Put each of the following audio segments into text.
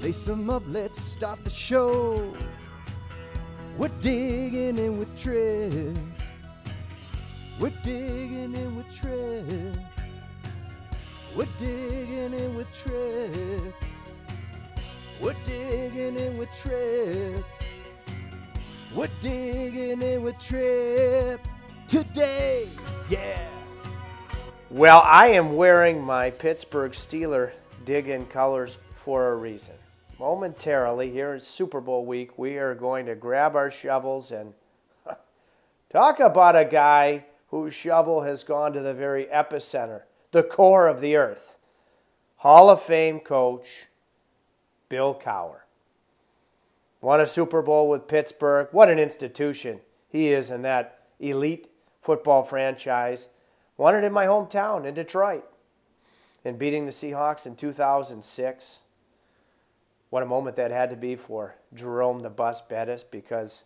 Lace 'em up, let's start the show. We're digging in with Tripp. We're digging in with Tripp. We're digging in with Tripp. We're digging in with Tripp. We're digging in with Tripp today, yeah. Well, I am wearing my Pittsburgh Steeler dig-in colors for a reason. Momentarily, here in Super Bowl week, we are going to grab our shovels and talk about a guy whose shovel has gone to the very epicenter, the core of the earth. Hall of Fame coach, Bill Cowher. Won a Super Bowl with Pittsburgh. What an institution he is in that elite football franchise. Won it in my hometown in Detroit. And beating the Seahawks in 2006. What a moment that had to be for Jerome the Bus Bettis, because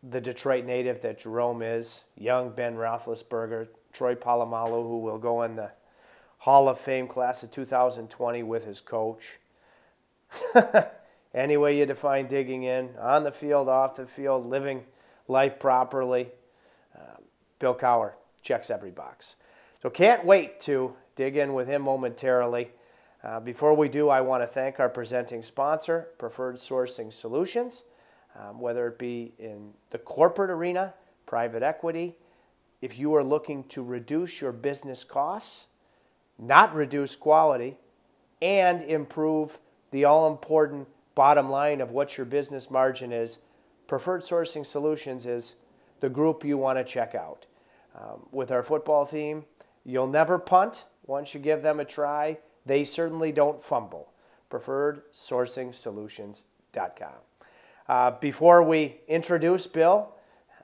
the Detroit native that Jerome is, young Ben Roethlisberger, Troy Polamalu, who will go in the Hall of Fame class of 2020 with his coach. Any way you define digging in, on the field, off the field, living life properly, Bill Cowher checks every box. So can't wait to dig in with him momentarily. Before we do, I want to thank our presenting sponsor, Preferred Sourcing Solutions, whether it be in the corporate arena, private equity. If you are looking to reduce your business costs, not reduce quality, and improve the all-important bottom line of what your business margin is, Preferred Sourcing Solutions is the group you want to check out. With our football theme, you'll never punt once you give them a try. They certainly don't fumble. PreferredSourcingSolutions.com. Before we introduce Bill,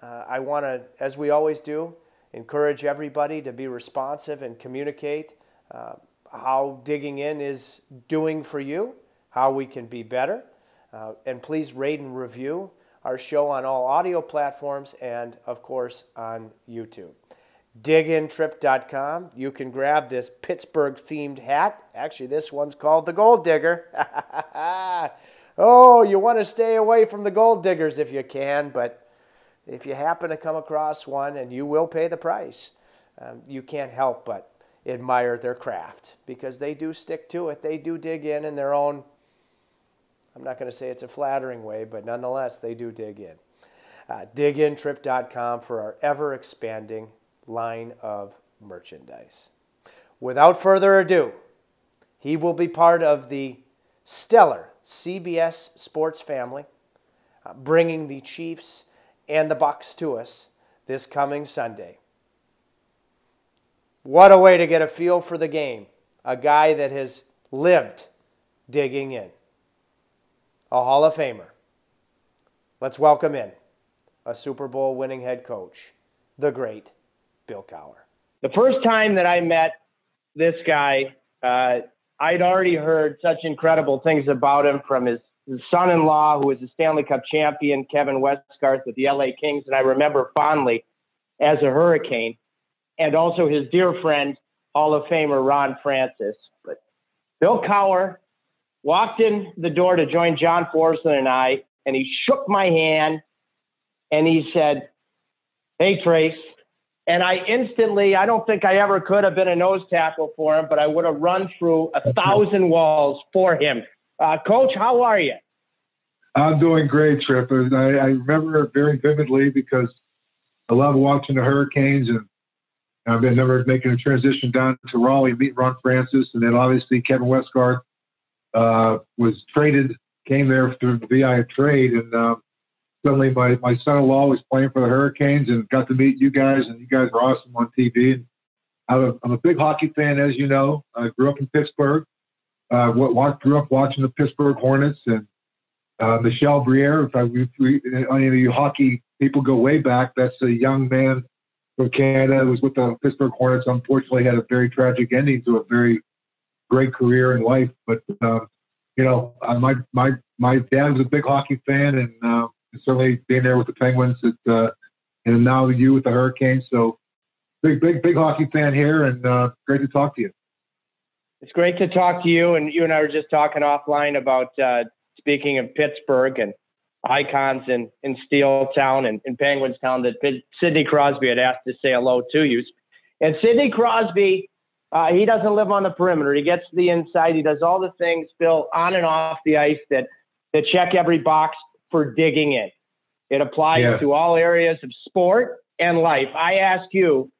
I want to, as we always do, encourage everybody to be responsive and communicate how digging in is doing for you, how we can be better. And please rate and review our show on all audio platforms and, of course, on YouTube. DigInTrip.com. You can grab this Pittsburgh-themed hat. Actually, this one's called the Gold Digger. Oh, you want to stay away from the gold diggers if you can, but if you happen to come across one, and you will pay the price, you can't help but admire their craft, because they do stick to it. They do dig in their own, I'm not going to say it's a flattering way, but nonetheless, they do dig in. DigInTrip.com for our ever-expanding line of merchandise. Without further ado, he will be part of the stellar CBS Sports family, bringing the Chiefs and the Bucs to us this coming Sunday. What a way to get a feel for the game. A guy that has lived digging in. A Hall of Famer. Let's welcome in a Super Bowl winning head coach, the great Bill Cowher. The first time that I met this guy, I'd already heard such incredible things about him from his son-in-law, who was a Stanley Cup champion, Kevin Westgarth with the LA Kings, and I remember fondly as a Hurricane, and also his dear friend, Hall of Famer Ron Francis. But Bill Cowher walked in the door to join John Forslund and I, and he shook my hand, and he said, "Hey, Trace." And I instantly, I don't think I ever could have been a nose tackle for him, but I would have run through 1,000 walls for him. Coach, how are you? I'm doing great, Tripp. I remember it very vividly because I love watching the Hurricanes, and I've been never making a transition down to Raleigh, meet Ron Francis, and then obviously Kevin Westgarth was traded, came there through the VI trade, and suddenly my son-in-law was playing for the Hurricanes and got to meet you guys, and you guys were awesome on TV. And I'm a big hockey fan, as you know. I grew up in Pittsburgh. Grew up watching the Pittsburgh Hornets, and Michel Briere. If any of you hockey people go way back, that's a young man from Canada who was with the Pittsburgh Hornets. Unfortunately, had a very tragic ending to a very great career in life. But my dad was a big hockey fan, and certainly being there with the Penguins, and now you with the Hurricanes. So big hockey fan here, and great to talk to you. It's great to talk to you. And you and I were just talking offline about speaking of Pittsburgh and icons in Steel Town and in Penguins Town that Sidney Crosby had asked to say hello to you. And Sidney Crosby, he doesn't live on the perimeter. He gets to the inside. He does all the things, Bill, on and off the ice that check every box for digging in. It applies to all areas of sport and life. I ask you,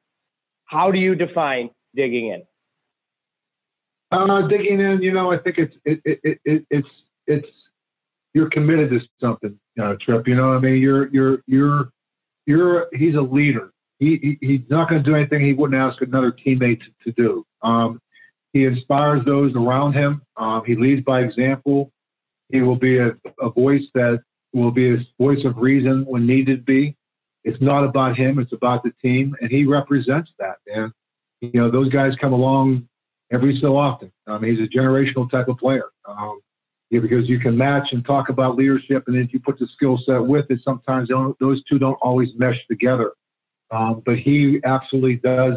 how do you define digging in? Digging in, I think it's you're committed to something, Tripp. You know what I mean? He's a leader. He's not going to do anything he wouldn't ask another teammate to do. He inspires those around him. He leads by example. He will be a voice that will be a voice of reason when needed be. It's not about him. It's about the team. And he represents that. And, those guys come along every so often. He's a generational type of player. Because you can match and talk about leadership, and then you put the skill set with it. Sometimes those two don't always mesh together. But he absolutely does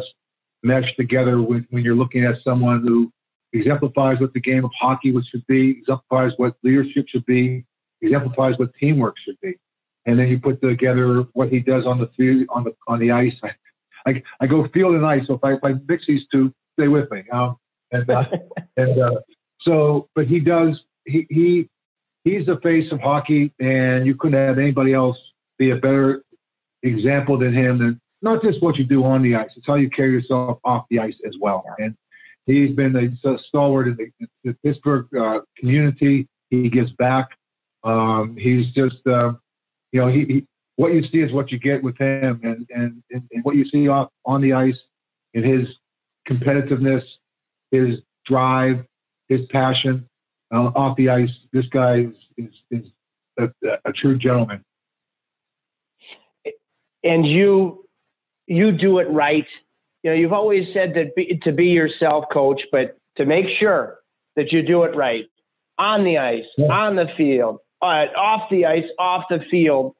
mesh together when you're looking at someone who exemplifies what the game of hockey should be, exemplifies what leadership should be, exemplifies what teamwork should be. And then you put together what he does on the field, on the ice. I go field and ice, so if I mix these two, stay with me. But he does. He's the face of hockey, and you couldn't have anybody else be a better example than him. And not just what you do on the ice; it's how you carry yourself off the ice as well. And he's been a stalwart in the Pittsburgh community. He gives back. He's just, what you see is what you get with him, and what you see on the ice, and his competitiveness, his drive, his passion off the ice. This guy is a true gentleman. And you do it right. You've always said that to be yourself, Coach, but to make sure that you do it right on the ice, on the field, off the ice, off the field.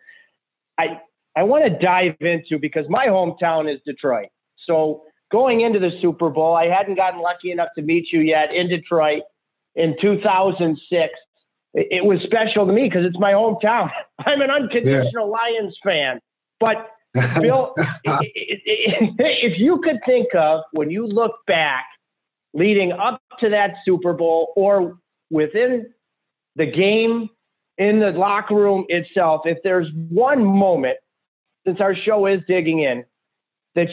I want to dive into, because my hometown is Detroit. So going into the Super Bowl, I hadn't gotten lucky enough to meet you yet in Detroit in 2006. It was special to me because it's my hometown. I'm an unconditional Lions fan. But Bill, if you could think of, when you look back leading up to that Super Bowl or within the game, in the locker room itself, if there's one moment, since our show is digging in, that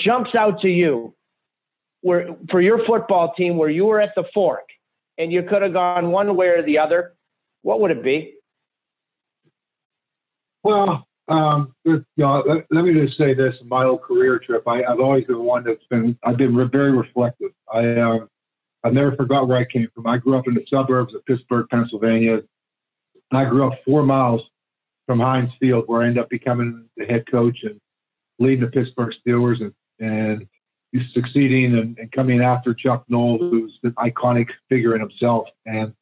jumps out to you, where for your football team, where you were at the fork and you could have gone one way or the other, what would it be? Well, let me just say this: in my whole career, Tripp, I've always been one I've been very reflective. I've never forgot where I came from. I grew up in the suburbs of Pittsburgh, Pennsylvania. I grew up 4 miles from Heinz Field, where I ended up becoming the head coach and leading the Pittsburgh Steelers and succeeding and coming after Chuck Noll, who's an iconic figure in himself. And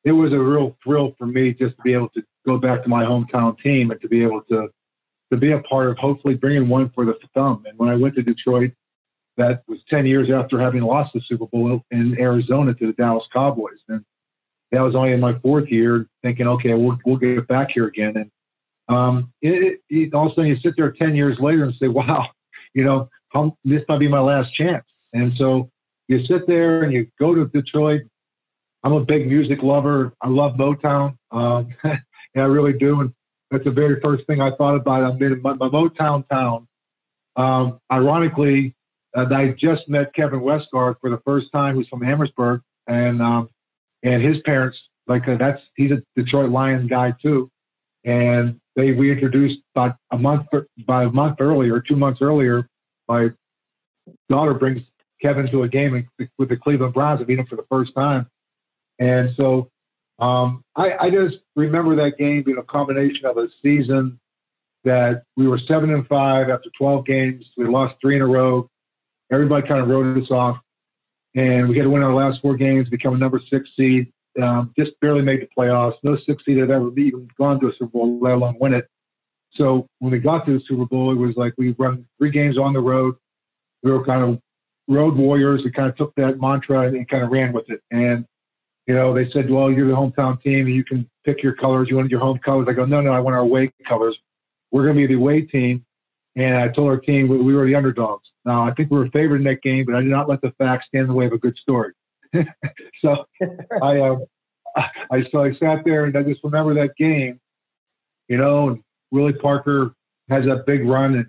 it was a real thrill for me just to be able to go back to my hometown team and to be able to be a part of hopefully bringing one for the thumb. And when I went to Detroit, that was 10 years after having lost the Super Bowl in Arizona to the Dallas Cowboys. And that was only in my 4th year, thinking, okay, we'll get back here again. And all of a sudden you sit there 10 years later and say, wow, this might be my last chance. And so you sit there and you go to Detroit. I'm a big music lover. I love Motown. And I really do. And that's the very first thing I thought about. I'm in my Motown town. Ironically, I just met Kevin Westgarth for the first time, who's from Amherstburg. And his parents, he's a Detroit Lions guy too. And we introduced about a month earlier, 2 months earlier, my daughter brings Kevin to a game with the Cleveland Browns and meet him for the first time. And so I just remember that game being a combination of a season that we were 7-5 after 12 games. We lost 3 in a row. Everybody kind of wrote us off. And we had to win our last 4 games, become a number 6 seed. Just barely made the playoffs. No 6 seed had ever even gone to a Super Bowl, let alone win it. So when we got to the Super Bowl, it was like we run 3 games on the road. We were kind of road warriors that kind of took that mantra and kind of ran with it. And, you know, they said, well, you're the hometown team and you can pick your colors. You want your home colors. I go, no, I want our away colors. We're going to be the away team. And I told our team we were the underdogs. Now, I think we were favored in that game, but I did not let the facts stand in the way of a good story. So I sat there and I just remember that game, you know, and Willie Parker has that big run. And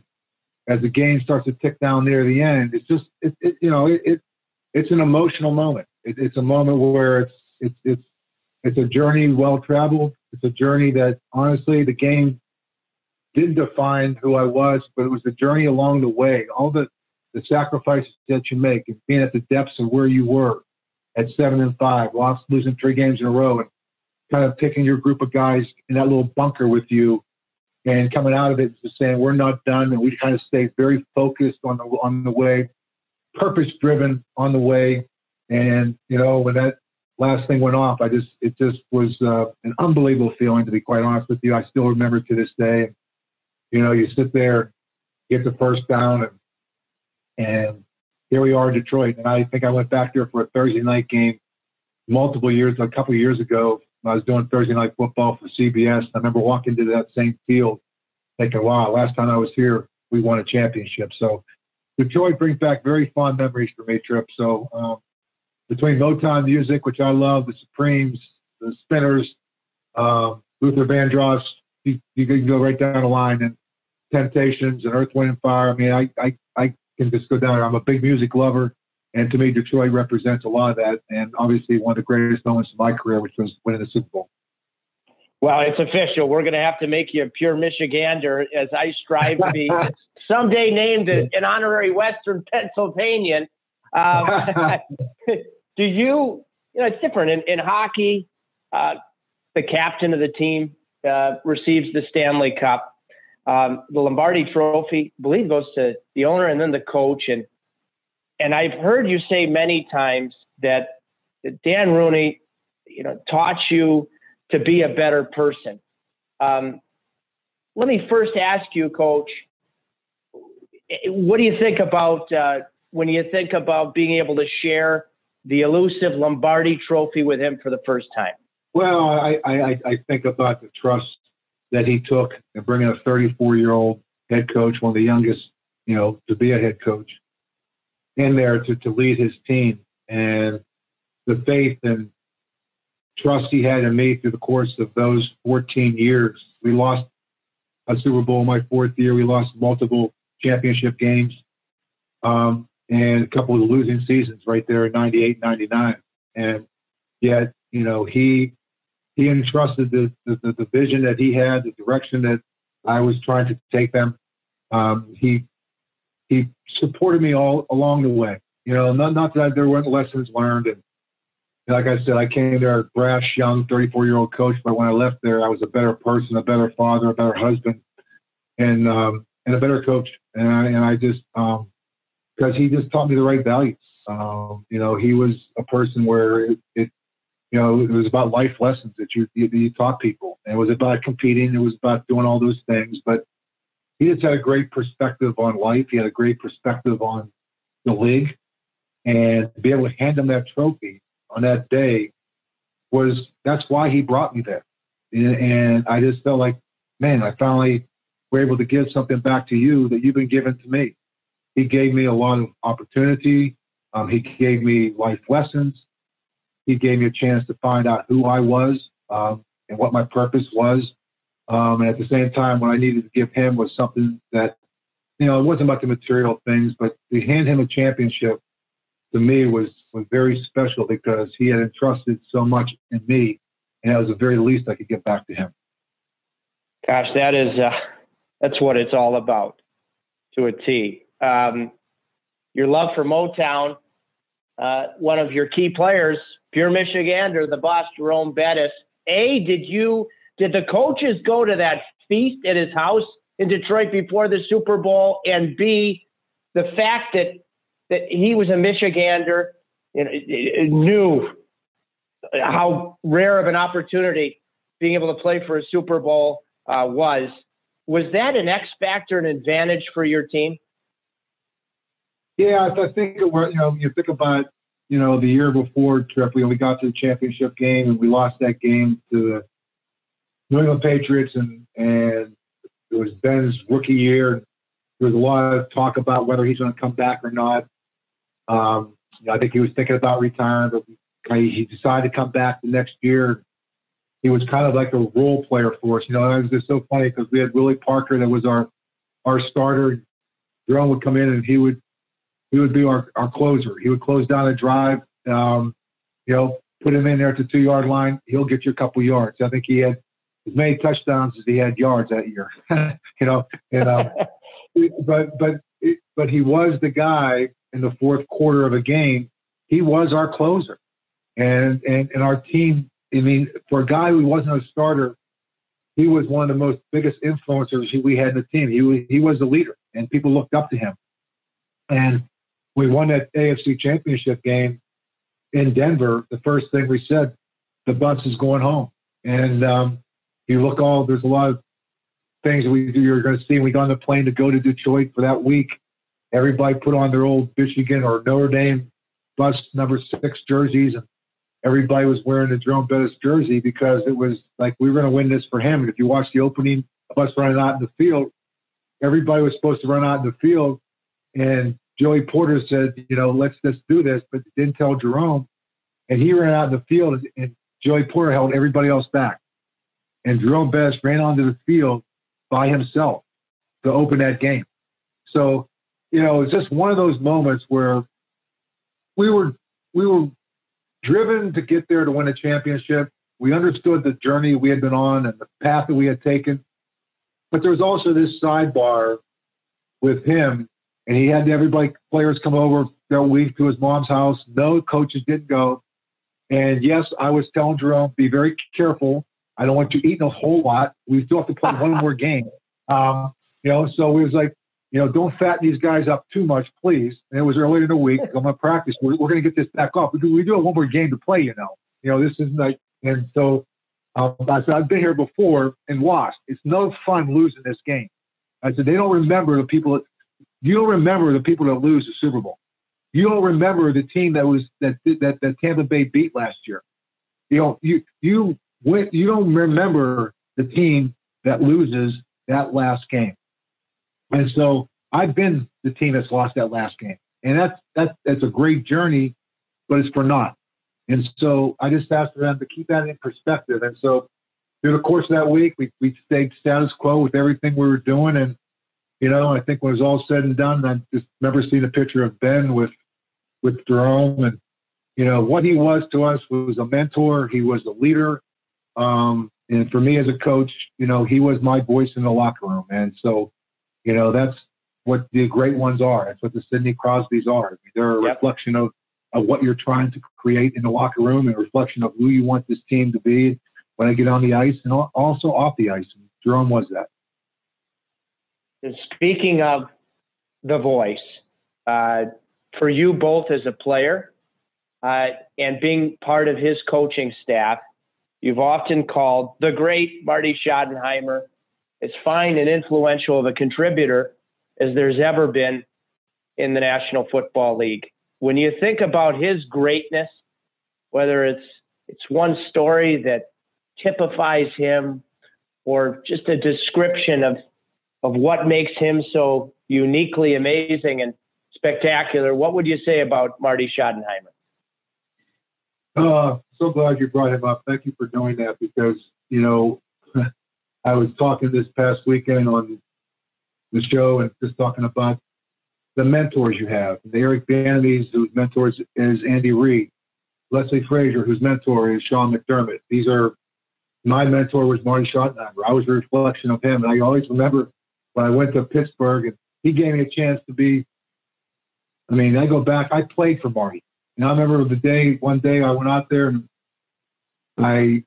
as the game starts to tick down near the end, it's just, it's an emotional moment. It's a moment where it's a journey well-traveled. It's a journey that, honestly, the game didn't define who I was, but it was the journey along the way, all the sacrifices that you make, and being at the depths of where you were at 7-5, losing 3 games in a row, and kind of picking your group of guys in that little bunker with you, and coming out of it just saying we're not done, and we kind of stayed very focused on the way, purpose-driven on the way, and you know when that last thing went off, it just was an unbelievable feeling, to be quite honest with you. I still remember to this day. You know, you sit there, get the first down, and here we are in Detroit. And I think I went back there for a Thursday night game a couple of years ago. When I was doing Thursday night football for CBS. I remember walking to that same field thinking, wow, last time I was here, we won a championship. So Detroit brings back very fond memories for me, Tripp. So between Motown music, which I love, the Supremes, the Spinners, Luther Vandross, you can go right down the line, and Temptations and Earth, Wind and Fire. I mean, I can just go down. I'm a big music lover, and to me, Detroit represents a lot of that. And obviously, one of the greatest moments of my career, which was winning the Super Bowl. Well, it's official. We're going to have to make you a pure Michigander, as I strive to be someday named an honorary Western Pennsylvanian. Do you know, it's different in hockey. The captain of the team receives the Stanley Cup. The Lombardi Trophy, I believe, goes to the owner and then the coach. And I've heard you say many times that Dan Rooney, you know, taught you to be a better person. Let me first ask you, Coach, what do you think about when you think about being able to share the elusive Lombardi Trophy with him for the first time? Well, I think about the trust that he took in bringing a 34-year-old head coach, one of the youngest, you know, to be a head coach, in there to lead his team, and the faith and trust he had in me through the course of those 14 years. We lost a Super Bowl in my 4th year. We lost multiple championship games, and a couple of losing seasons right there in 98, 99. And yet, you know, he entrusted the vision that he had, the direction that I was trying to take them. He supported me all along the way. You know, not that there weren't lessons learned. And like I said, I came there a brash, young, 34-year-old coach, but when I left there, I was a better person, a better father, a better husband, and a better coach. And I just, because he just taught me the right values. You know, he was a person where you know, it was about life lessons that you taught people. And it was about competing. It was about doing all those things. But he just had a great perspective on life. He had a great perspective on the league. And to be able to hand him that trophy on that day that's why he brought me there. And I just felt like, man, I finally were able to give something back to you that you've been giving to me. He gave me a lot of opportunity. He gave me life lessons. He gave me a chance to find out who I was and what my purpose was. And at the same time, what I needed to give him was something that, you know, it wasn't about the material things, but to hand him a championship to me was very special because he had entrusted so much in me, and that was the very least I could get back to him. Gosh, that's what it's all about, to a T. Your love for Motown, one of your key players, pure Michigander, the boss Jerome Bettis. Did the coaches go to that feast at his house in Detroit before the Super Bowl? And B, the fact that he was a Michigander, you know, knew how rare of an opportunity being able to play for a Super Bowl was that an X factor, an advantage for your team? Yeah, I think you think about, the year before, Tripp, we got to the championship game and we lost that game to the New England Patriots, and it was Ben's rookie year. There was a lot of talk about whether he's going to come back or not. I think he was thinking about retiring, but he decided to come back the next year. He was kind of like a role player for us. It was just so funny because we had Willie Parker that was our starter. Jerome would come in and he would be our closer. He would close down a drive, put him in there at the 2-yard line. He'll get you a couple yards. I think he had as many touchdowns as he had yards that year. But he was the guy in the fourth quarter of a game. He was our closer, and our team. I mean, for a guy who wasn't a starter, he was one of the most biggest influencers we had in the team. He was the leader, and people looked up to him. And we won that AFC Championship game in Denver. The first thing we said, the bus is going home. And there's a lot of things that we do. You're going to see. We got on the plane to go to Detroit for that week. Everybody put on their old Michigan or Notre Dame bus number 6 jerseys, and everybody was wearing the Jerome Bettis jersey because it was like we were going to win this for him. And if you watch the opening of us running out in the field, everybody was supposed to run out in the field, and Joey Porter said, let's do this, but didn't tell Jerome. And he ran out in the field, and Joey Porter held everybody else back. And Jerome Bettis ran onto the field by himself to open that game. So, it's just one of those moments where we were driven to get there to win a championship. We understood the journey we had been on and the path that we had taken. But there was also this sidebar with him, and he had players come over that week to his mom's house. No coaches didn't go. And yes, I was telling Jerome, be very careful. I don't want you eating a whole lot. We still have to play one more game. So it was like, don't fatten these guys up too much, please. And it was earlier in the week. I'm going to practice. We're going to get this back off. We do have one more game to play, this isn't like, and so I said, I've been here before and lost. It's no fun losing this game. I said, you don't remember the people that lose the Super Bowl. You don't remember the team that Tampa Bay beat last year. You don't remember the team that loses that last game. And so I've been the team that's lost that last game. And that's a great journey, but it's for naught. And so I just asked them to keep that in perspective. And so through the course of that week, we stayed status quo with everything we were doing. And, I think when it was all said and done, I just remember seeing a picture of Ben with Jerome. And, what he was to us was a mentor. He was a leader. And for me as a coach, he was my voice in the locker room. And so, that's what the great ones are. That's what the Sidney Crosbys are. They're a reflection of what you're trying to create in the locker room, and a reflection of who you want this team to be when I get on the ice and also off the ice. And Jerome was that. And speaking of the voice, for you both as a player and being part of his coaching staff, you've often called the great Marty Schottenheimer as fine and influential of a contributor as there's ever been in the National Football League. When you think about his greatness, whether it's one story that typifies him or just a description of what makes him so uniquely amazing and spectacular, what would you say about Marty Schottenheimer? So glad you brought him up. Thank you for doing that because, I was talking this past weekend on the show and just talking about the mentors you have. The Eric Bieniemys, whose mentor is Andy Reid. Leslie Frazier, whose mentor is Sean McDermott. My mentor was Marty Schottenheimer. I was a reflection of him. And I always remember when I went to Pittsburgh and he gave me a chance to be, I go back, I played for Marty. And I remember one day I went out there and I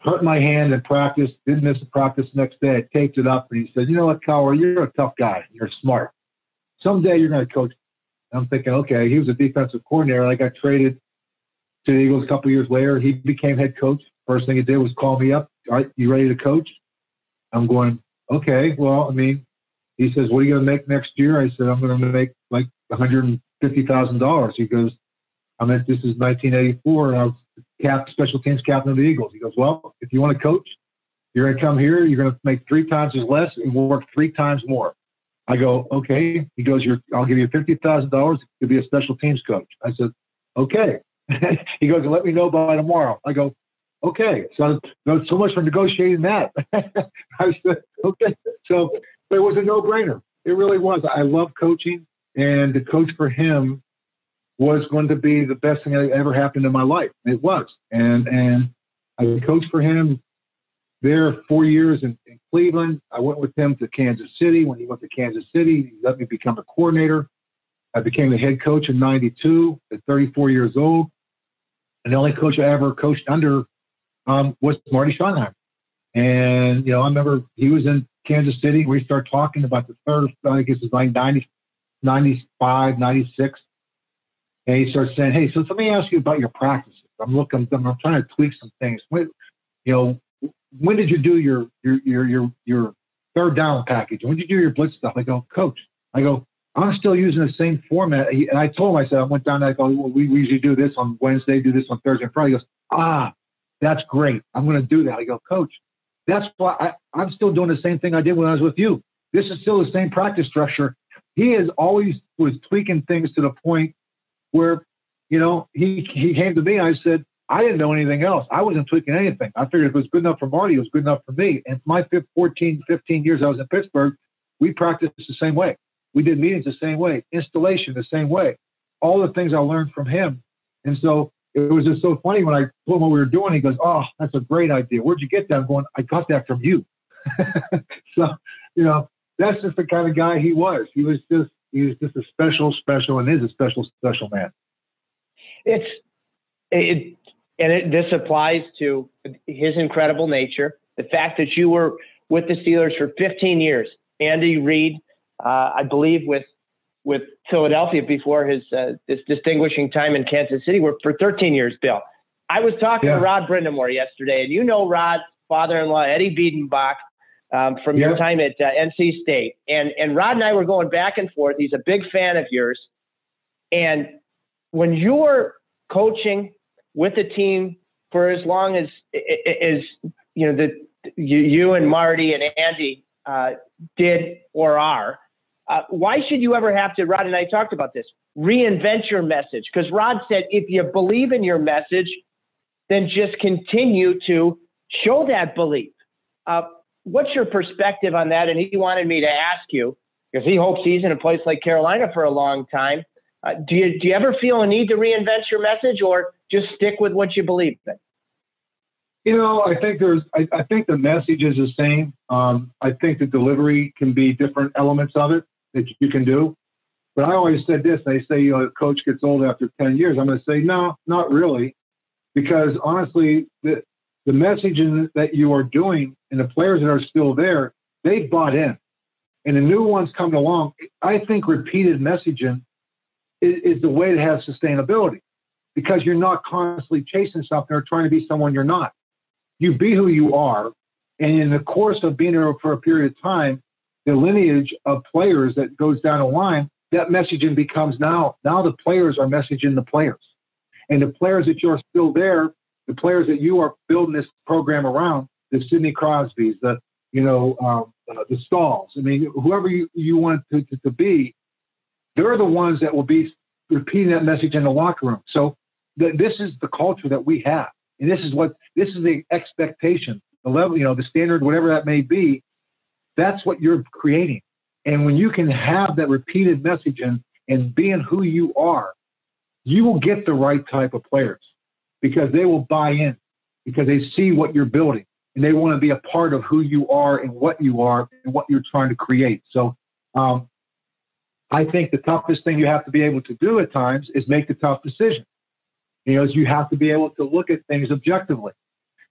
hurt my hand in practice, didn't miss the practice the next day. I taped it up and he said, you know what, Cowher, you're a tough guy. You're smart. Someday you're going to coach. And I'm thinking, okay, he was a defensive coordinator. I got traded to the Eagles a couple of years later. He became head coach. First thing he did was call me up. All right, you ready to coach? I'm going, okay, well, he says, what are you going to make next year? I said, I'm going to make like $150,000. He goes, this is 1984, and I was special teams captain of the Eagles. He goes, well, if you want to coach, you're going to come here, you're going to make 3 times as less and work 3 times more. I go, okay. He goes, I'll give you $50,000 to be a special teams coach. I said, okay. He goes, let me know by tomorrow. I go, okay. So much for negotiating that. I said, okay. So it was a no-brainer. It really was. I love coaching, and to coach for him was going to be the best thing that ever happened in my life. It was. And I coached for him there 4 years in Cleveland. I went with him to Kansas City. When he went to Kansas City, he let me become a coordinator. I became the head coach in 92 at 34 years old. And the only coach I ever coached under was Marty Schottenheimer. And, I remember he was in Kansas City. We started talking about the third, I guess it was like 95, 96. And he starts saying, hey, so let me ask you about your practices. I'm trying to tweak some things. When did you do your third down package? When did you do your blitz stuff? I go, Coach, I'm still using the same format. And I told him, I said, I went down there, I go, well, we usually do this on Wednesday, do this on Thursday and Friday. He goes, that's great. I'm going to do that. I go, Coach, that's why I'm still doing the same thing I did when I was with you. This is still the same practice structure. He has always was tweaking things to the point where, he came to me and I said, I didn't know anything else. I wasn't tweaking anything. I figured if it was good enough for Marty, it was good enough for me. And for my 15 years I was in Pittsburgh, we practiced the same way. We did meetings the same way, installation the same way, all the things I learned from him. And so it was just so funny when I told him what we were doing. He goes, oh, that's a great idea. Where'd you get that? I'm going, I got that from you. So, that's just the kind of guy he was. He was just a special and is a special man. This applies to his incredible nature. The fact that you were with the Steelers for 15 years, Andy Reid, I believe with Philadelphia before his this distinguishing time in Kansas City, were for 13 years, Bill. I was talking to Rod Brindamore yesterday, and Rod's father-in-law, Eddie Biedenbach, from your time at NC State. And Rod and I were going back and forth. He's a big fan of yours. And when you were coaching with the team for as long as you and Marty and Andy did or are, why should you ever have to, Rod and I talked about this, reinvent your message? Because Rod said, if you believe in your message, then just continue to show that belief. What's your perspective on that? And he wanted me to ask you, because he hopes he's in a place like Carolina for a long time. Do you ever feel a need to reinvent your message, or just stick with what you believe in? I think I think the message is the same. I think the delivery can be different elements of it that you can do. But I always said this, they say, a coach gets old after 10 years. I'm going to say, no, not really. Because honestly, the messaging that you are doing and the players that are still there, they bought in. And the new ones coming along, I think repeated messaging is the way to have sustainability, because you're not constantly chasing something or trying to be someone you're not. You be who you are. And in the course of being there for a period of time, the lineage of players that goes down the line, that messaging becomes now the players are messaging the players. And the players that you're still there, the players that you are building this program around, the Sidney Crosbys, the Stalls, whoever you want to be, they're the ones that will be repeating that message in the locker room. So this is the culture that we have. And this is the expectation, the level, the standard, whatever that may be. That's what you're creating. And when you can have that repeated messaging and being who you are, you will get the right type of players, because they will buy in, because they see what you're building and they want to be a part of who you are and what you're trying to create. So I think the toughest thing you have to be able to do at times is make the tough decision. You have to be able to look at things objectively.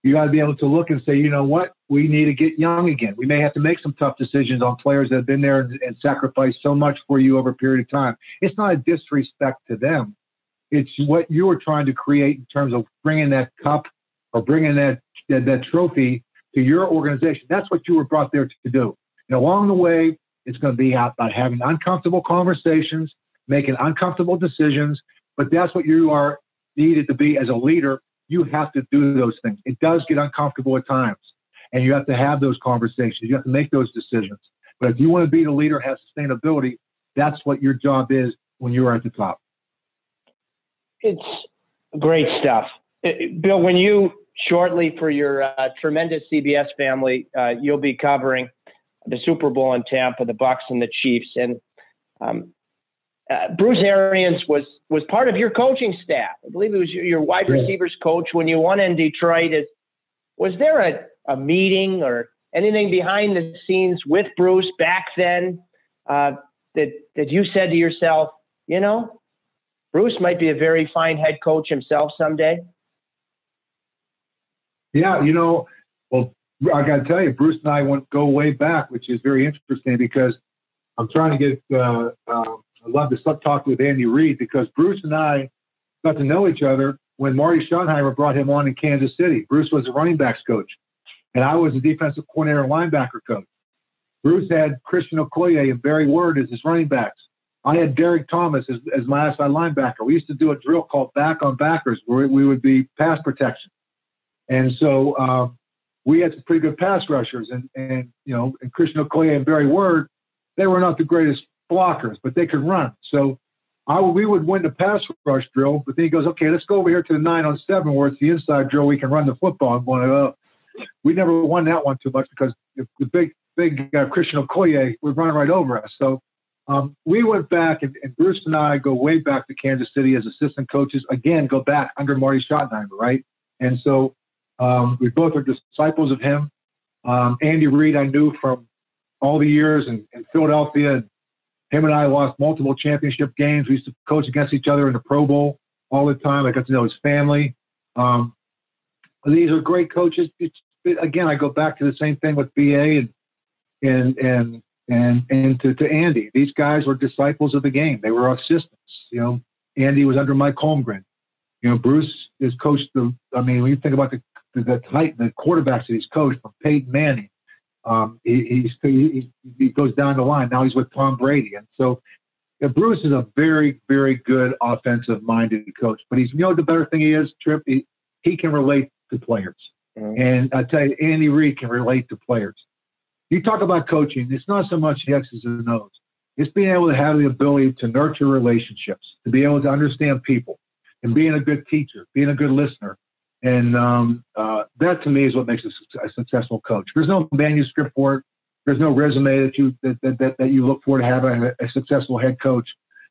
You got to be able to look and say, you know what, we need to get young again. We may have to make some tough decisions on players that have been there and sacrificed so much for you over a period of time. It's not a disrespect to them. It's what you were trying to create in terms of bringing that cup or bringing that trophy to your organization. That's what you were brought there to do. And along the way, it's going to be about having uncomfortable conversations, making uncomfortable decisions, but that's what you are needed to be as a leader. You have to do those things. It does get uncomfortable at times, and you have to have those conversations. You have to make those decisions. But if you want to be the leader, have sustainability, that's what your job is when you are at the top. It's great stuff. Bill, when you shortly for your tremendous CBS family, you'll be covering the Super Bowl in Tampa, the Bucs and the Chiefs. And Bruce Arians was part of your coaching staff. I believe it was your wide receivers coach when you won in Detroit. Was there a meeting or anything behind the scenes with Bruce back then that you said to yourself, you know, Bruce might be a very fine head coach himself someday? Yeah, you know, well, I got to tell you, Bruce and I go way back, which is very interesting because I'm trying to get I love to talk with Andy Reid because Bruce and I got to know each other when Marty Schottenheimer brought him on in Kansas City. Bruce was a running backs coach, and I was a defensive coordinator and linebacker coach. Bruce had Christian Okoye and Barry Word as his running backs. I had Derek Thomas as my outside linebacker. We used to do a drill called back on backers where we would be pass protection. And so we had some pretty good pass rushers. And you know, and Christian Okoye and Barry Word, they were not the greatest blockers, but they could run. So we would win the pass rush drill, but then he goes, okay, let's go over here to the 9-on-7 where it's the inside drill. We can run the football. I'm going, we never won that one too much because the big Christian Okoye would run right over us. So we went back, and Bruce and I go way back to Kansas City as assistant coaches. Again, go back under Marty Schottenheimer, right? And so we both are disciples of him. Andy Reid I knew from all the years in Philadelphia. And him and I lost multiple championship games. We used to coach against each other in the Pro Bowl all the time. I got to know his family. These are great coaches. Again, I go back to the same thing with BA and to Andy. These guys were disciples of the game. They were assistants. You know, Andy was under Mike Holmgren. You know, Bruce is coached when you think about the quarterbacks that he's coached, from Peyton Manning, he goes down the line. Now he's with Tom Brady. And so Bruce is a very, very good offensive-minded coach. But he's, you know, the better thing he is, Tripp, he can relate to players. Mm-hmm. And I tell you, Andy Reid can relate to players. You talk about coaching, it's not so much the X's and O's. It's being able to have the ability to nurture relationships, to be able to understand people, and being a good teacher, being a good listener. And that, to me, is what makes a successful coach. There's no manuscript for it. There's no resume that you look for to have a successful head coach.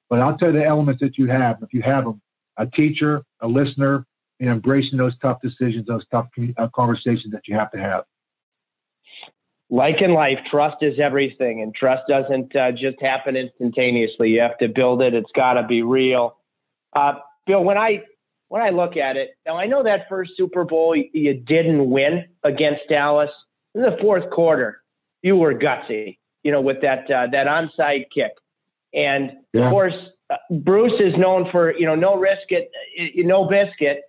But I'll tell you the elements that you have. If you have them, a teacher, a listener, and embracing those tough decisions, those tough conversations that you have to have. Like in life, trust is everything, and trust doesn't just happen instantaneously. You have to build it. It's got to be real. Bill, when I look at it, now I know that first Super Bowl you didn't win against Dallas. In the fourth quarter, you were gutsy, you know, with that onside kick. And of course, Bruce is known for, you know, no risk it, no biscuit,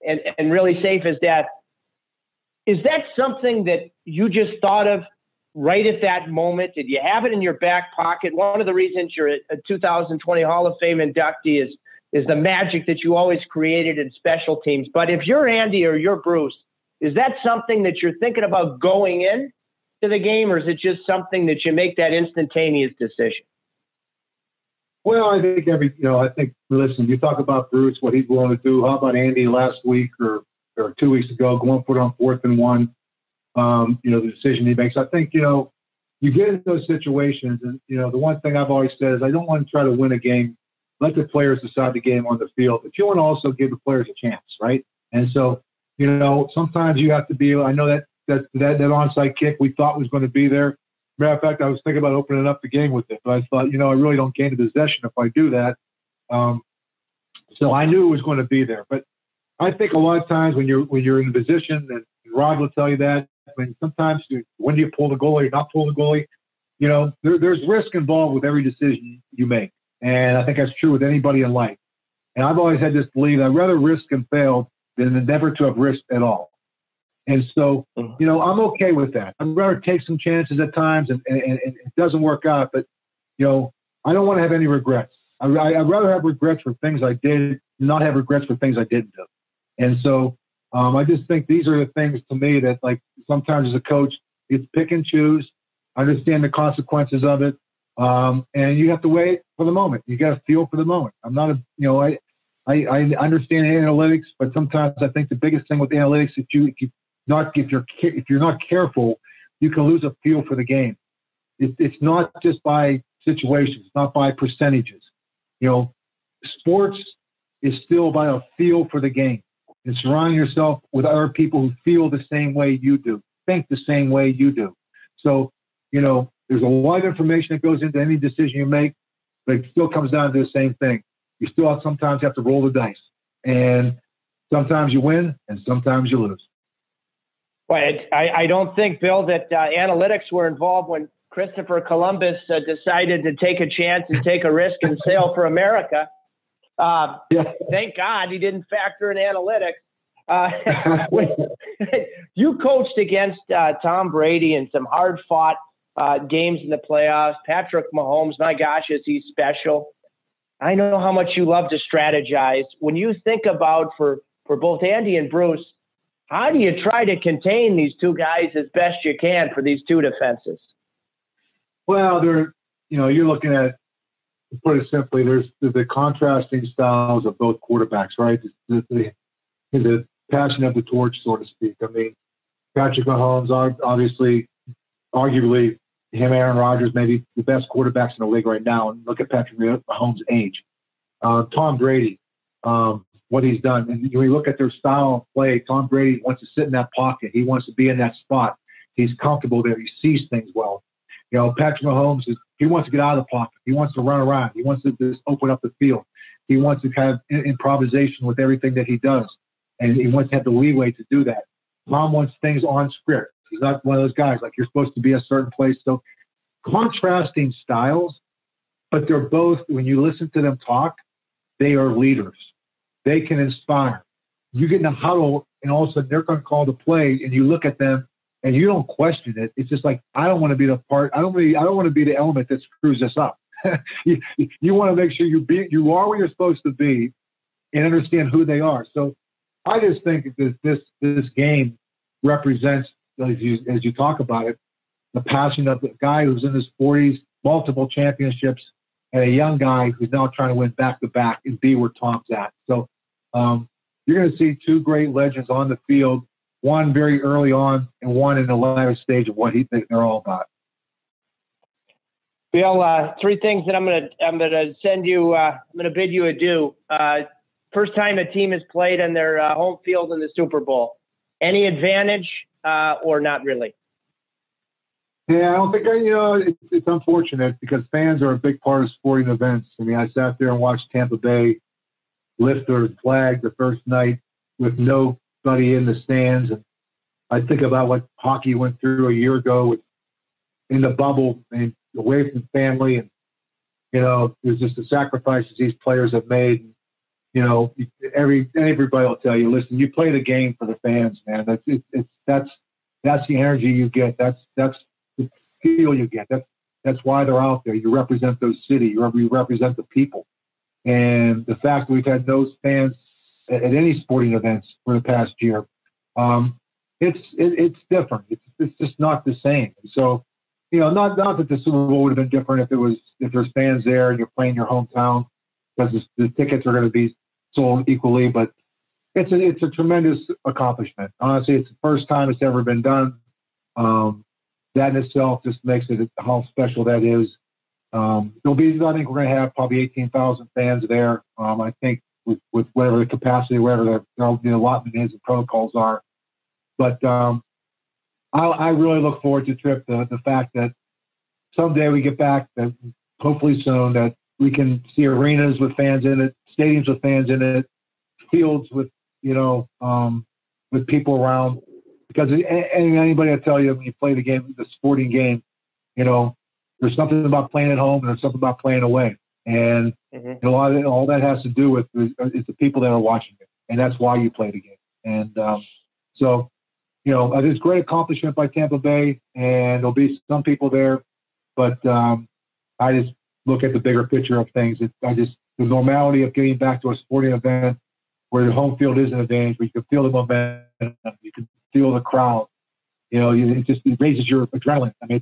and really safe as that. Is that something that you just thought of right at that moment? Did you have it in your back pocket? One of the reasons you're a 2020 Hall of Fame inductee is the magic that you always created in special teams. But if you're Andy or you're Bruce, is that something that you're thinking about going in to the game, or is it just something that you make that instantaneous decision? Well, I think listen, you talk about Bruce, what he's willing to do. How about Andy last week or 2 weeks ago, going for it on 4th and 1, the decision he makes. I think, you get into those situations, and, the one thing I've always said is I don't want to try to win a game. Let the players decide the game on the field, but you want to also give the players a chance, right? And so, sometimes you have to be, I know that onside kick we thought was going to be there. Matter of fact, I was thinking about opening up the game with it, but I thought, I really don't gain the possession if I do that. So I knew it was going to be there. But I think a lot of times when you're in a position, and Rod will tell you that, sometimes when do you pull the goalie or not pull the goalie, there's risk involved with every decision you make. And I think that's true with anybody in life. And I've always had this belief, I'd rather risk and fail than never to have risked at all. And so, I'm okay with that. I'd rather take some chances at times and it doesn't work out. But, I don't want to have any regrets. I'd rather have regrets for things I did, not have regrets for things I didn't do. And so I just think these are the things to me that, like, sometimes as a coach, it's pick and choose, understand the consequences of it, and you have to wait for the moment. You got to feel for the moment. I'm not a, you know, I understand analytics, but sometimes I think the biggest thing with analytics, if you're not careful, you can lose a feel for the game. It's not just by situations, it's not by percentages. You know, sports is still by a feel for the game. And surrounding yourself with other people who feel the same way you do, think the same way you do. So, you know, there's a lot of information that goes into any decision you make, but it still comes down to the same thing. You still sometimes have to roll the dice. And sometimes you win and sometimes you lose. Well, I don't think, Bill, that analytics were involved when Christopher Columbus decided to take a chance and take a risk and sail for America. Thank God he didn't factor in analytics. You coached against Tom Brady in some hard-fought games in the playoffs. Patrick Mahomes, my gosh, is he special. I know how much you love to strategize. When you think about, for both Andy and Bruce, how do you try to contain these two guys as best you can for these two defenses? Well, you're looking at, to put it simply, there's the contrasting styles of both quarterbacks, right? The passion of the torch, so to speak. I mean, Patrick Mahomes, obviously, arguably, him, Aaron Rodgers, maybe the best quarterbacks in the league right now. And look at Patrick Mahomes' age. Tom Brady, what he's done. And when you look at their style of play, Tom Brady wants to sit in that pocket. He wants to be in that spot. He's comfortable there. He sees things well. You know, Patrick Mahomes, he wants to get out of the pocket. He wants to run around. He wants to just open up the field. He wants to have improvisation with everything that he does. And he wants to have the leeway to do that. Tom wants things on script. He's not one of those guys like you're supposed to be a certain place. So contrasting styles, but they're both, when you listen to them talk, they are leaders. They can inspire. You get in a huddle and all of a sudden they're going to call the play and you look at them and you don't question it. It's just like, I don't want to be the part. I don't want to be the element that screws us up. You want to make sure you are where you're supposed to be and understand who they are. So I just think that this game represents, as you talk about it, the passion of the guy who's in his 40s, multiple championships, and a young guy who's now trying to win back-to-back and be where Tom's at. So you're going to see two great legends on the field, one very early on and one in the latter stage of what they're all about. Bill, three things that I'm going to send you. I'm going to bid you adieu. First time a team has played on their home field in the Super Bowl. Any advantage or not really? Yeah, I don't think it's unfortunate because fans are a big part of sporting events. I mean, I sat there and watched Tampa Bay lift their flag the first night with nobody in the stands. And I think about what hockey went through a year ago in the bubble and away from family. And, there's just the sacrifices these players have made. Everybody will tell you, listen, you play the game for the fans, man. That's the energy you get. That's the feel you get. That's why they're out there. You represent those cities. You represent the people. And the fact that we've had those fans at any sporting events for the past year, it's different. It's just not the same. So, not that the Super Bowl would have been different if there's fans there and you're playing your hometown, because the tickets are going to be sold equally. But it's a tremendous accomplishment. Honestly, it's the first time it's ever been done. That in itself just makes it how special that is. I think we're going to have probably 18,000 fans there. I think with whatever the capacity, whatever the allotment is and protocols are. But I really look forward to Tripp, the fact that someday we get back, that hopefully soon, that we can see arenas with fans in it, stadiums with fans in it, fields with people around. Because anybody will tell you when you play the game, the sporting game, there's something about playing at home and there's something about playing away. And all that has to do with is the people that are watching it. And that's why you play the game. And so, it's a great accomplishment by Tampa Bay, and there'll be some people there. But I just look at the bigger picture of things. The normality of getting back to a sporting event where the home field is an advantage, where you can feel the momentum, you can feel the crowd. It raises your adrenaline. I mean,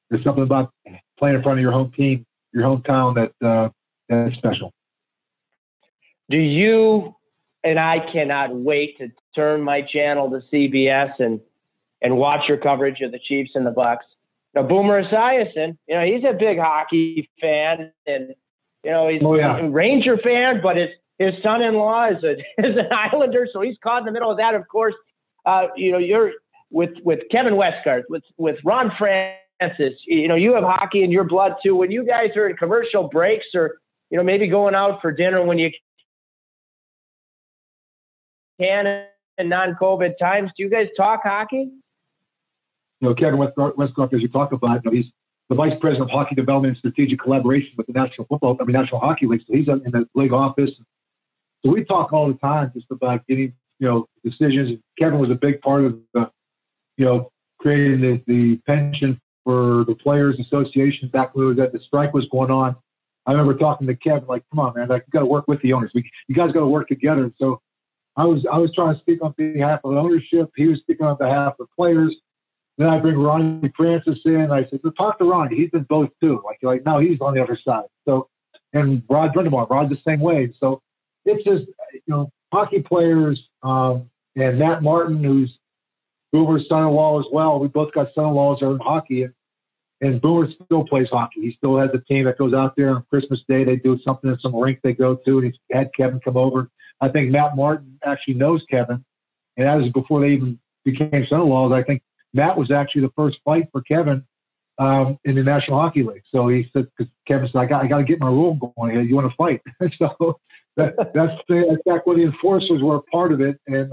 there's something about playing in front of your home team, your hometown that's special. Do you, and I cannot wait to turn my channel to CBS and watch your coverage of the Chiefs and the Bucks. Now, Boomer Esiason, he's a big hockey fan, and he's a Ranger fan, but his son-in-law is an Islander, so he's caught in the middle of that. Of course, you're with Kevin Westgarth, with Ron Francis. You have hockey in your blood too. When you guys are in commercial breaks, or maybe going out for dinner when you can in non-COVID times, do you guys talk hockey? Kevin Westgarth, as you talk about, he's the Vice President of Hockey Development and Strategic Collaboration with the National Hockey League. So he's in the league office. So we talk all the time just about getting, decisions. Kevin was a big part of creating the pension for the Players Association back when the strike was going on. I remember talking to Kevin, like, come on, man, you got to work with the owners. You guys got to work together. So I was trying to speak on behalf of the ownership. He was speaking on behalf of players. Then I bring Ronnie Francis in. I said, talk to Ronnie. He's been both too. Like no, he's on the other side. So, and Rod's the same way. So it's just, hockey players, and Matt Martin, who's Boomer's son-in-law as well. We both got son-in-laws that are in hockey, and Boomer still plays hockey. He still has a team that goes out there on Christmas Day. They do something in some rink they go to, and he's had Kevin come over. I think Matt Martin actually knows Kevin, and that was before they even became son-in-laws. I think Matt was actually the first fight for Kevin in the National Hockey League. So he said, because Kevin said, I got to get my rule going here. You want to fight? So that's back when the enforcers were a part of it. And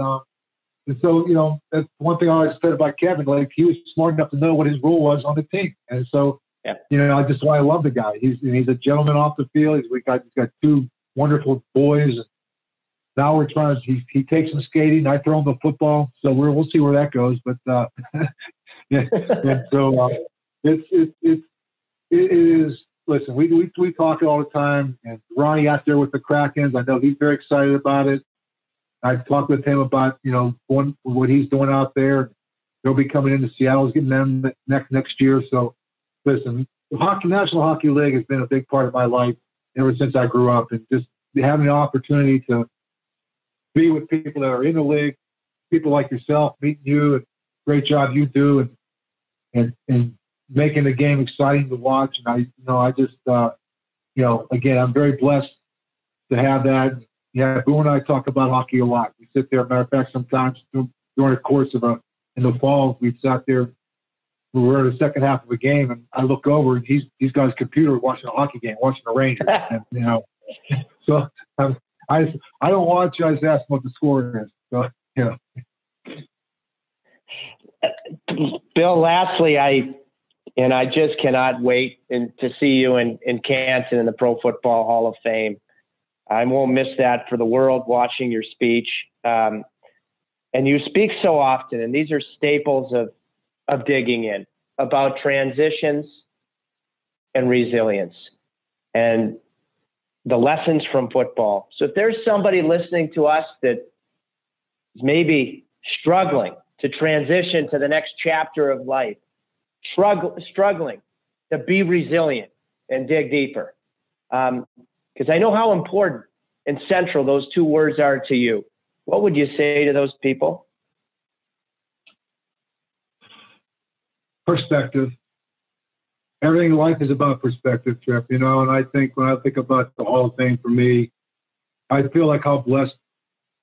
so, that's one thing I always said about Kevin. Like, he was smart enough to know what his role was on the team. And so, just why I love the guy. He's a gentleman off the field. He's got two wonderful boys. Now we're trying. He takes some skating. I throw him the football. So we'll see where that goes. But And so it is. Listen, we talk all the time. And Ronnie out there with the Krakens, I know he's very excited about it. I've talked with him about what he's doing out there. They'll be coming into Seattle, getting them next year. So listen, the National Hockey League has been a big part of my life ever since I grew up, and just having the opportunity to be with people that are in the league, people like yourself, meeting you, and great job you do, and making the game exciting to watch. And I just again, I'm very blessed to have that. Yeah, Boo and I talk about hockey a lot. We sit there. Matter of fact, sometimes during the course of in the fall, we sat there. We were in the second half of a game, and I look over, and he's got his computer watching a hockey game, watching the Rangers. And, so I don't watch. I just ask what the score is. So Bill, lastly, I just cannot wait to see you in Canton in the Pro Football Hall of Fame. I won't miss that for the world, watching your speech. And you speak so often, and these are staples of digging in, about transitions and resilience and the lessons from football. So if there's somebody listening to us that is maybe struggling to transition to the next chapter of life, struggling to be resilient and dig deeper, because I know how important and central those two words are to you. What would you say to those people? Perspective. Everything in life is about perspective, Tripp. And I think when I think about the Hall of Fame for me, I feel like how blessed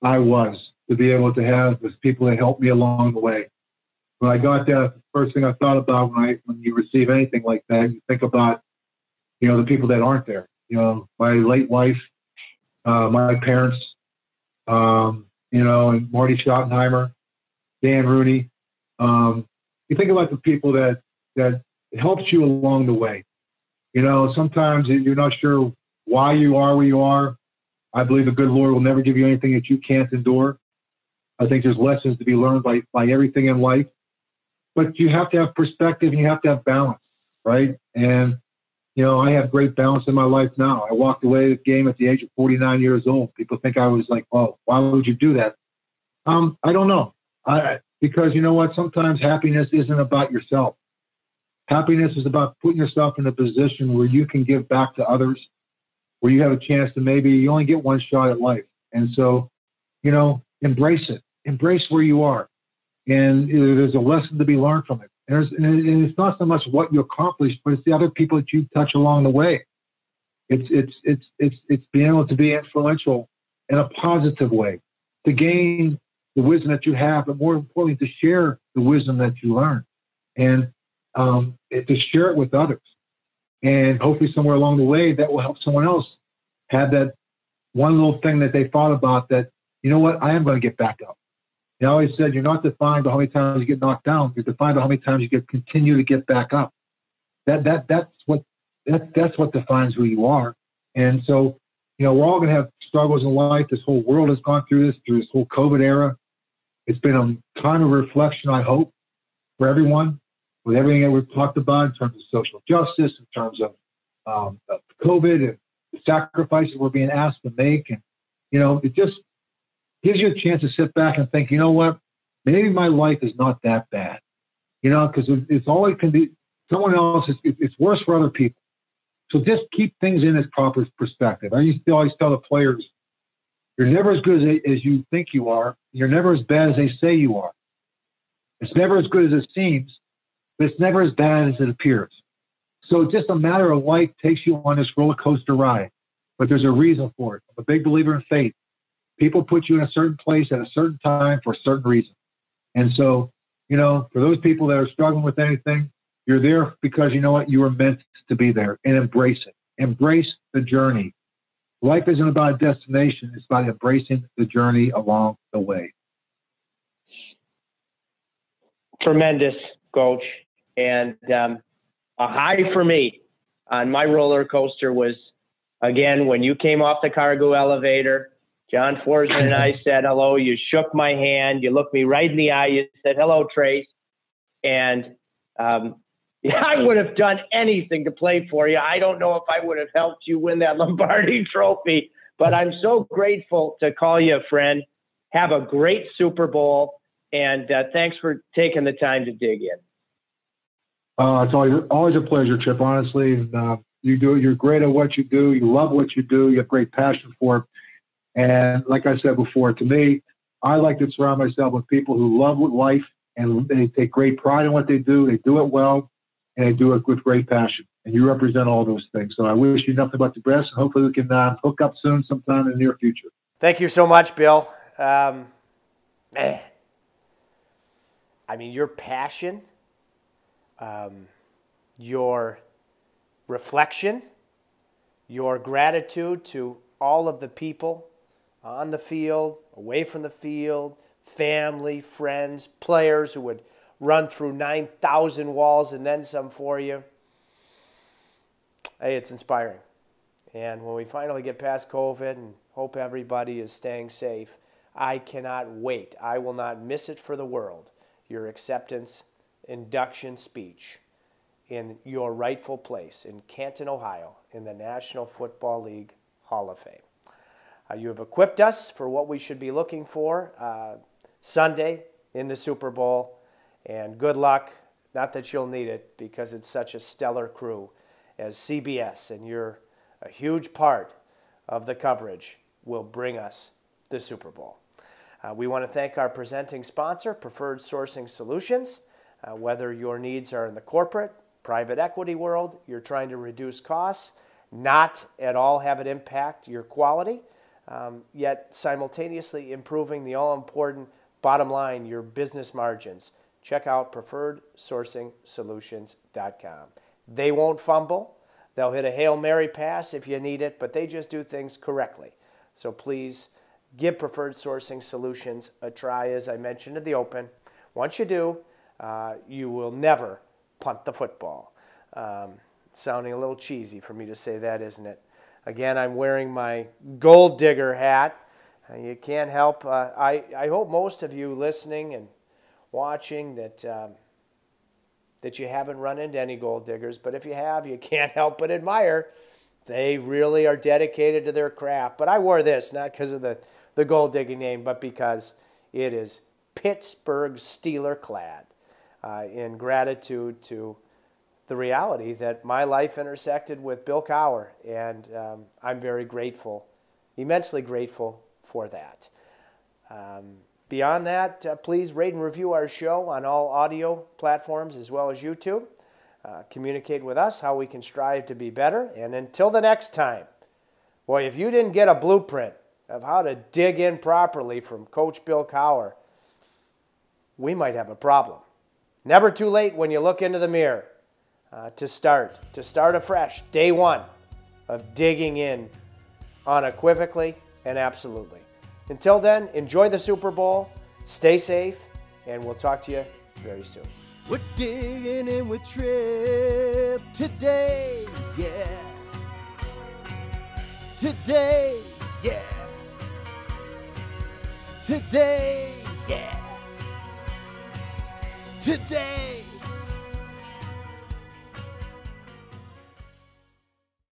I was to be able to have those people that helped me along the way. When I got there, the first thing I thought about when you receive anything like that, you think about, the people that aren't there. My late wife, my parents, and Marty Schottenheimer, Dan Rooney. You think about the people that helped you along the way. Sometimes you're not sure why you are where you are. I believe the good Lord will never give you anything that you can't endure. I think there's lessons to be learned by everything in life. But you have to have perspective and you have to have balance, right? And I have great balance in my life now. I walked away with the game at the age of 49 years old. People think I was like, well, why would you do that? I don't know. Because you know what? Sometimes happiness isn't about yourself. Happiness is about putting yourself in a position where you can give back to others, where you have a chance to maybe you only get one shot at life. And so, embrace it. Embrace where you are. And there's a lesson to be learned from it. And it's not so much what you accomplish, but it's the other people that you touch along the way. It's being able to be influential in a positive way, to gain the wisdom that you have, but more importantly, to share the wisdom that you learn, and to share it with others. And hopefully somewhere along the way that will help someone else have that one little thing that they thought about that, you know what, I am going to get back up. I always said, you're not defined by how many times you get knocked down. You're defined by how many times you continue to get back up. That's what defines who you are. And so, we're all going to have struggles in life. This whole world has gone through this whole COVID era. It's been a time of reflection, I hope, for everyone, with everything that we've talked about in terms of social justice, in terms of COVID and the sacrifices we're being asked to make. And, it just gives you a chance to sit back and think, you know what, maybe my life is not that bad, because it's all it can be. Someone else, it's worse for other people. So just keep things in its proper perspective. I used to always tell the players, you're never as good as you think you are. You're never as bad as they say you are. It's never as good as it seems, but it's never as bad as it appears. So just a matter of life takes you on this roller coaster ride, but there's a reason for it. I'm a big believer in fate. People put you in a certain place at a certain time for a certain reason. And so, for those people that are struggling with anything, you're there because you know what? You were meant to be there, and embrace it. Embrace the journey. Life isn't about a destination. It's about embracing the journey along the way. Tremendous, Coach. And a high for me on my roller coaster was, again, when you came off the cargo elevator, John Forsman and I said hello. You shook my hand. You looked me right in the eye. You said, hello, Trace. And I would have done anything to play for you. I don't know if I would have helped you win that Lombardi trophy, but I'm so grateful to call you a friend. Have a great Super Bowl, and thanks for taking the time to dig in. It's always a pleasure, Tripp, honestly. And, you're great at what you do. You love what you do. You have great passion for it. And like I said before, to me, I like to surround myself with people who love life, and they take great pride in what they do. They do it well, and they do it with great passion. And you represent all those things. So I wish you nothing but the best, and hopefully we can hook up soon sometime in the near future. Thank you so much, Bill. Your passion, your reflection, your gratitude to all of the people on the field, away from the field, family, friends, players who would run through 9,000 walls and then some for you. Hey, it's inspiring. And when we finally get past COVID and hope everybody is staying safe, I cannot wait. I will not miss it for the world. Your acceptance induction speech in your rightful place in Canton, Ohio, in the National Football League Hall of Fame. You have equipped us for what we should be looking for Sunday in the Super Bowl, and good luck. Not that you'll need it, because it's such a stellar crew as CBS, and you're a huge part of the coverage, will bring us the Super Bowl. We want to thank our presenting sponsor, Preferred Sourcing Solutions. Whether your needs are in the corporate, private equity world, you're trying to reduce costs, not at all have it impact your quality, yet simultaneously improving the all-important bottom line, your business margins. Check out preferredsourcingsolutions.com. They won't fumble. They'll hit a Hail Mary pass if you need it, but they just do things correctly. So please give Preferred Sourcing Solutions a try, as I mentioned in the open. Once you do, you will never punt the football. Sounding a little cheesy for me to say that, isn't it? Again, I'm wearing my gold digger hat. You can't help. I hope most of you listening and watching that that you haven't run into any gold diggers, but if you have, you can't help but admire. They really are dedicated to their craft. But I wore this, not because of the gold digging name, but because it is Pittsburgh Steeler clad, in gratitude to the reality that my life intersected with Bill Cowher, and I'm very grateful, immensely grateful for that. Beyond that, please rate and review our show on all audio platforms as well as YouTube. Communicate with us how we can strive to be better. And until the next time, boy, if you didn't get a blueprint of how to dig in properly from Coach Bill Cowher, we might have a problem. Never too late when you look into the mirror to start afresh, day one of digging in unequivocally and absolutely. Until then, enjoy the Super Bowl, stay safe, and we'll talk to you very soon. We're digging in with Tripp today, yeah. Today, yeah. Today, yeah. Today.